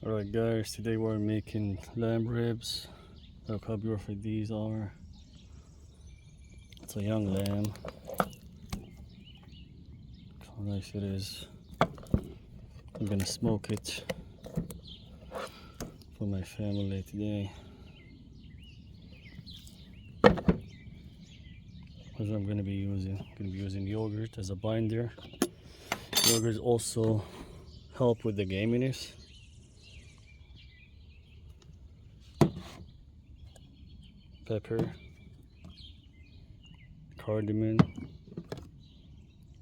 Alright guys, today we're making lamb ribs. Look how beautiful these are. It's a young lamb. Look how nice it is. I'm gonna smoke it for my family today. What I'm gonna be using? I'm gonna be using yogurt as a binder. Yogurt also help with the gaminess. Pepper, cardamom,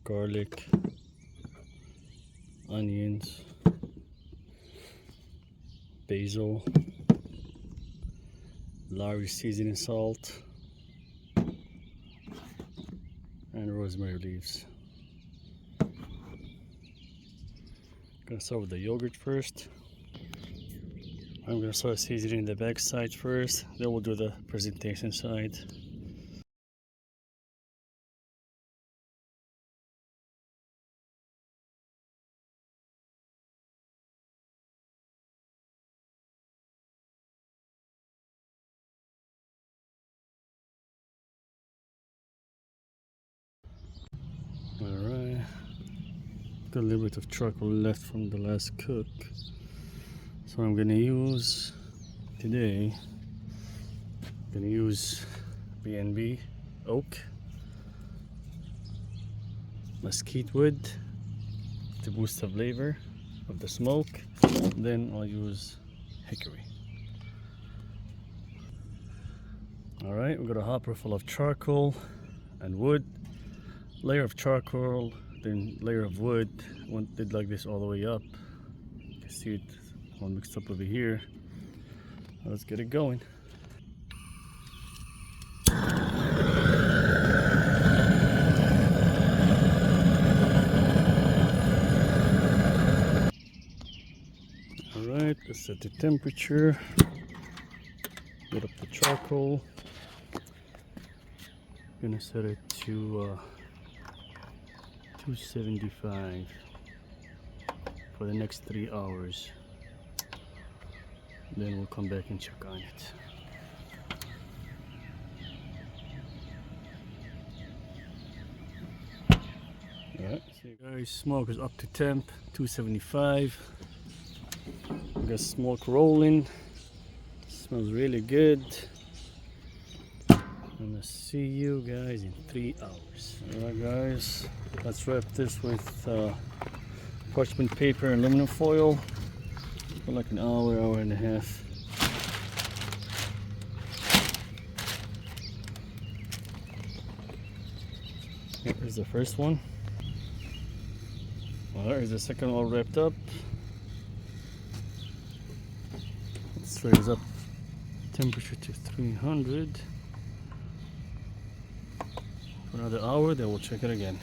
garlic, onions, basil, Lowry seasoning salt, and rosemary leaves. I'm gonna start with the yogurt first. I'm gonna start seasoning the back side first, then we'll do the presentation side. Alright, got a little bit of charcoal left from the last cook, so I'm gonna use today. I'm gonna use B&B oak, mesquite wood to boost the flavor of the smoke. Then I'll use hickory. Alright, we've got a hopper full of charcoal and wood. Layer of charcoal, then layer of wood. One did like this all the way up. You can see it all mixed up over here. Let's get it going. Alright, let's set the temperature. Get up the charcoal. Gonna set it to 275 for the next 3 hours. Then we'll come back and check on it. Alright, so guys, smoke is up to temp, 275. We got smoke rolling. Smells really good. I'm gonna see you guys in 3 hours. Alright guys, let's wrap this with parchment paper and aluminum foil for like an hour, hour and a half. Here's the first one. Alright, here's the second one all wrapped up. Let's raise up temperature to 300 for another hour, then we'll check it again.